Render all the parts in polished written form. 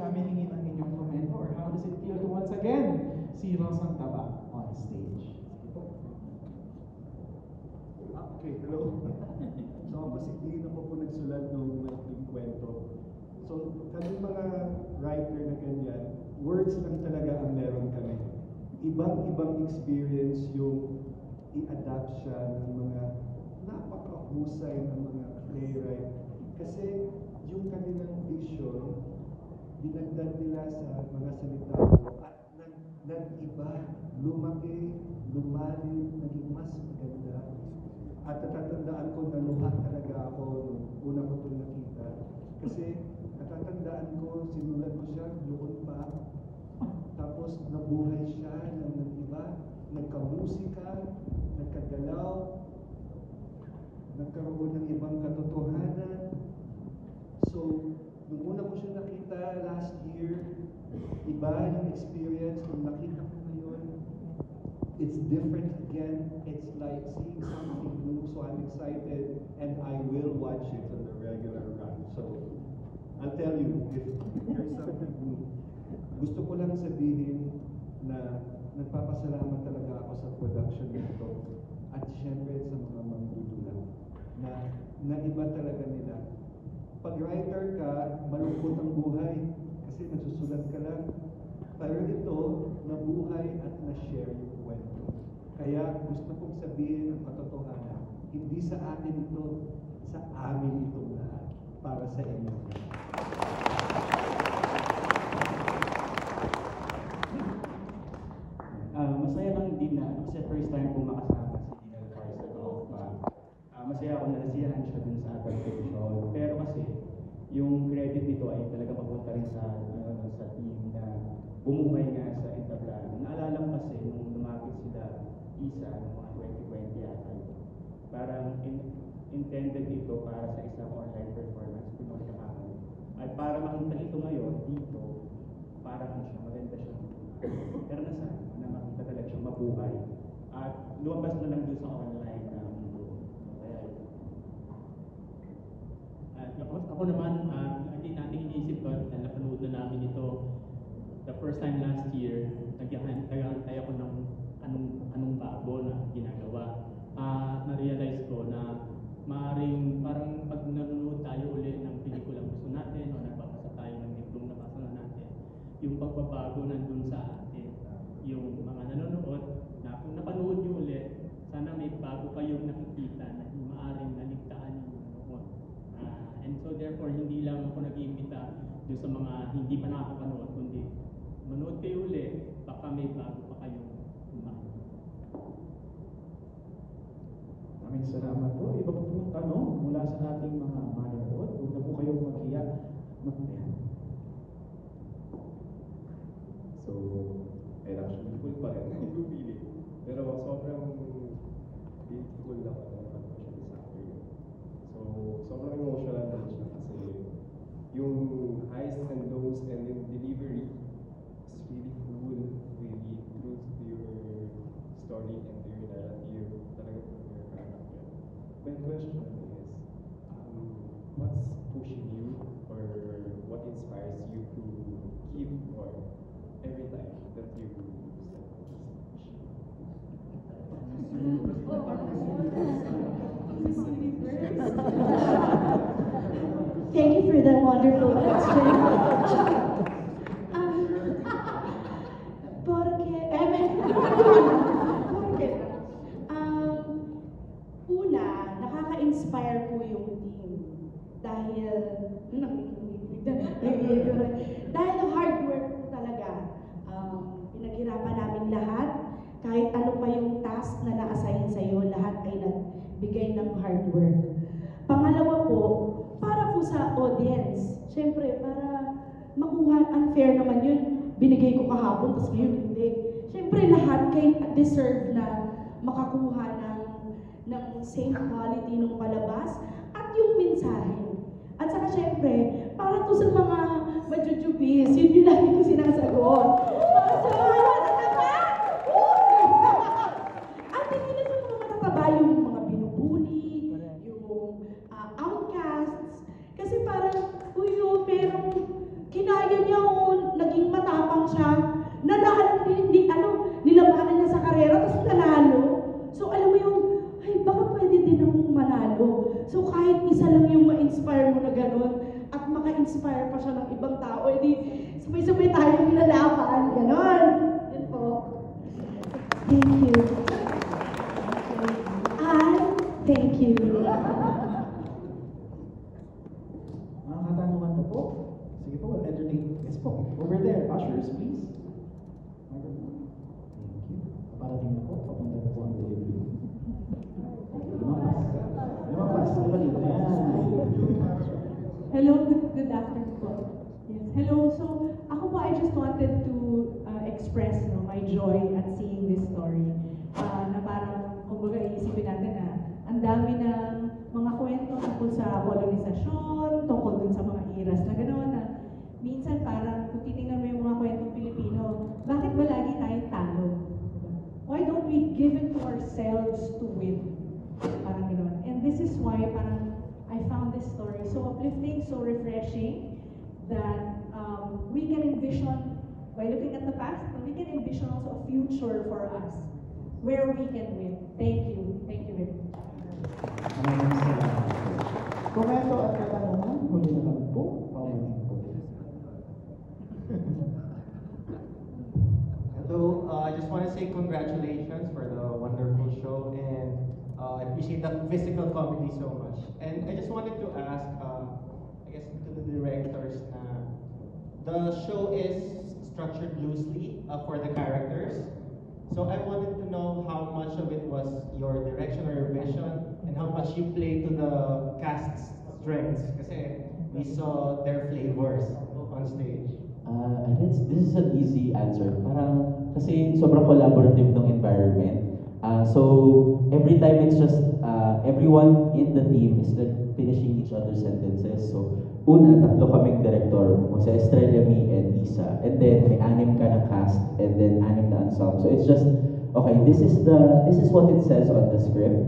namin hingin ang inyong komento or how does it feel to once again see Rosang Taba on stage? Okay, hello. So ako si Dean, ako po nagsulat ng maikling kwento. So kami mga writer na ganyan, words lang talaga ang meron kami. Ibang-ibang experience yung i-adapt siya ng mga napakahusay ng mga playwright. Kasi yung kanilang vision, dinagdag nila sa mga salita at nag-iba, lumaki, lumalim, naging mas maganda. At natatandaan ko na luha talaga ako nung una ko itong nakita. Kasi natatandaan ko, sinulat ko siya noon pa. Tapos nabuhay siya ng iba, nagkamusika, nagkagalaw, nagkaroon ng ibang katotohanan. So, nung una ko siya nakita last year, iba yung experience. Nung nakita ko ngayon, it's different again. It's like seeing something new. So I'm excited and I will watch it on the regular run. So I'll tell you, if there's something new, gusto ko lang sabihin na nagpapasalamat talaga ako sa production nito at syempre sa mga manggugula na iba talaga nila. Pag writer ka, malungkot ang buhay kasi nagsusulat ka lang. Pero ito, nabuhay at na-share yung kwento. Kaya gusto kong sabihin ang katotohanan, hindi sa akin ito, sa amin itong lahat, para sa inyo. Masaya lang din na, kasi first time po makasama si Dinal Cars sa Golf. Masaya ako na nasiyahan siya dun sa adaptation. Pero kasi, yung credit nito ay talaga papunta rin sa team na bumuhay nga sa entablado. Naalala ko kasi nung lumapit sila isa ng mga 2020 yata. Parang intended ito para sa isang online performance kung ako nakakamali. At para makita ito ngayon dito, parang siya, maganda siya. Pero na makita talaga siyang mabuhay. At lumabas na lang doon sa online na mundo. Kaya ako naman, hindi natin iniisip ko na napanood na namin ito the first time last year. Nag-aantay ako ng anong bago na ginagawa. Na-realize ko na maaaring parang pag nanonood tayo ulit ng pelikulang gusto natin o nagbabasa tayo ng librong nabasa na natin, yung pagbabago nandun sa atin. Yung mga nanonood, na kung napanood nyo ulit, sana may bago kayong nakikita na maaaring naligtaan yung nanonood. And so therefore, hindi lang ako nag-iimbita doon sa mga hindi pa nakakapanood, kundi manood kayo ulit, baka may bago pa kayong makikita. Maraming salamat po. Iba po yung tanong mula sa ating mga manonood. Huwag na po kayong mag-iyak. So, ay actually full pa rin yung feeling. Pero sobrang beautiful lang ako na siya this afternoon. So, sobrang emotional na siya kasi yung highs and lows and yung delivery is really full, really true to your story and to your narrative, talaga to your character. My question is, what's pushing you or what inspires you to keep more every time that you step on Thank you for that wonderful question. Una, nakaka-inspire po yung team. Dahil hard work po talaga. Pinaghirapan namin lahat. Kahit ano pa yung task na na-assign sa'yo, lahat ay nagbigay ng hard work. Pangalawa po, para po sa audience. Siyempre, para makuha, unfair naman yun. Binigay ko kahapon, tapos ngayon hindi. Siyempre, lahat kayo deserve na makakuha ng same quality ng palabas at yung mensahe. At saka siyempre, para to sa mga majujubis, yun yung lagi ko sinasagot. Sa mga matataba! At hindi na sa mga matataba yung mga binubuli, yung outcasts. Kasi parang, uy, merong kinaya niya ako, ma-inspire pa siya ng ibang tao, edi sabay-sabay tayong lalaban, ganon. Yun po. Thank you. Thank you. Mga katanungan po po. Sige po, we'll entertain. Yes po. Over there, ushers, please. Microphone. Thank you. Parating na po. Papunta na po ang delivery. Lumampas. Lumampas. Hello, good afternoon po. Yes, hello. So, ako po, I just wanted to express my joy at seeing this story. Na parang, kumbaga, iisipin natin na ang dami ng mga kwento tungkol sa kolonisasyon, tungkol dun sa mga iras na gano'n na minsan parang kung titingnan mo yung mga kwentong Pilipino, bakit ba lagi tayo talo? Why don't we give it to ourselves to win? Parang gano'n. And this is why parang I found this story so uplifting, so refreshing, that we can envision, by looking at the past, we can envision also a future for us where we can win. Thank you. Thank you very much. Maraming salamat po. Komento at katanungan, huli na lang po. Paumanin po. Hello, I just want to say congratulations for the wonderful show, and I appreciate the physical comedy so much. And I just wanted to ask, I guess to the directors, the show is structured loosely for the characters. So I wanted to know how much of it was your direction or your vision, and how much you play to the cast's strengths. Kasi we saw their flavors on stage. I guess this is an easy answer. Parang kasi sobrang collaborative ng environment. So every time it's just everyone in the team is like finishing each other's sentences. So una, tatlo kaming director, Jose Estrella, me, and Isa. And then may 6 ka na cast, and then 6 na ensemble. So it's just okay. This is what it says on the script.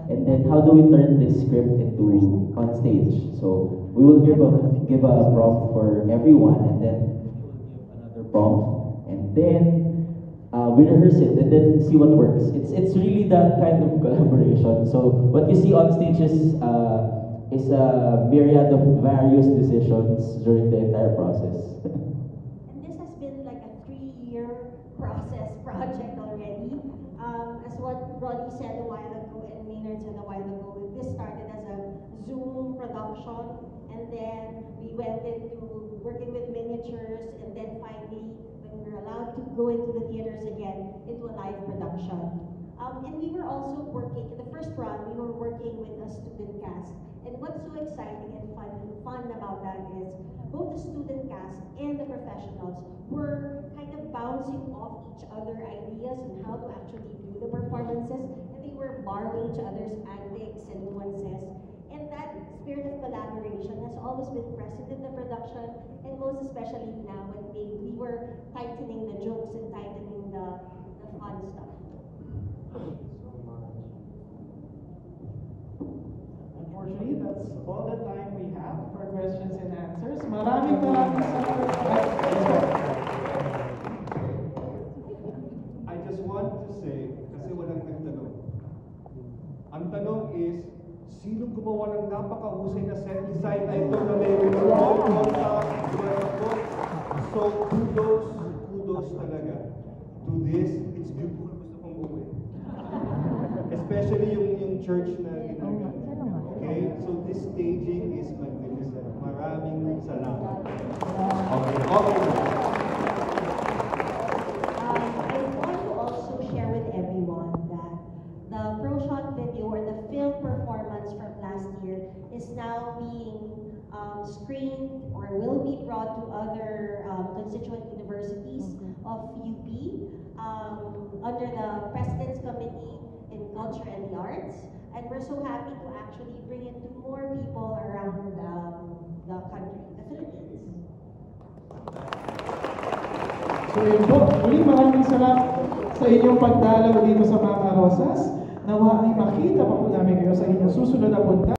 And then how do we turn this script into on stage? So we will give a prompt for everyone, and then another prompt, and then we rehearse it, and then see what works. It's really that kind of collaboration. So what you see on stage is a myriad of various decisions during the entire process. And this has been like a 3-year project already. As what Roddy said a while ago and Maynard said a while ago, this started as a Zoom production, and then we went into working with miniatures, and then finally, when we were allowed to go into the theaters again, into a live production. And we were also working, in the first run, we were working with a student cast. And what's so exciting and fun about that is both the student cast and the professionals were kind of bouncing off each other ideas on how to actually do the performances, and they were borrowing each other's antics and nuances. And that spirit of collaboration has always been present in the production, and most especially now when we were tightening the jokes and tightening the fun stuff. Unfortunately, that's all the time we have for questions and answers. Maraming salamat. I just want to say, kasi walang nagtanong. Ang tanong is, sino gumawa ng napakahusay na set design na ito na may roll So, kudos talaga to this. It's beautiful. Gusto kong uwi. Especially yung church na ginagawa. Okay? So, this staging is magnificent. Maraming salamat. Okay. I want to also share with everyone that the ProShot video or the film performance from last year is now being screened or will be brought to other constituent universities of UP under the President's Committee in Culture and the Arts. And we're so happy to actually bring it to more people around the country, the Philippines. So yun po, muli maraming salamat sa inyong pagdalaw dito sa Mama Rosas. Nawa ay makita pa po namin kayo sa inyong susunod na punta.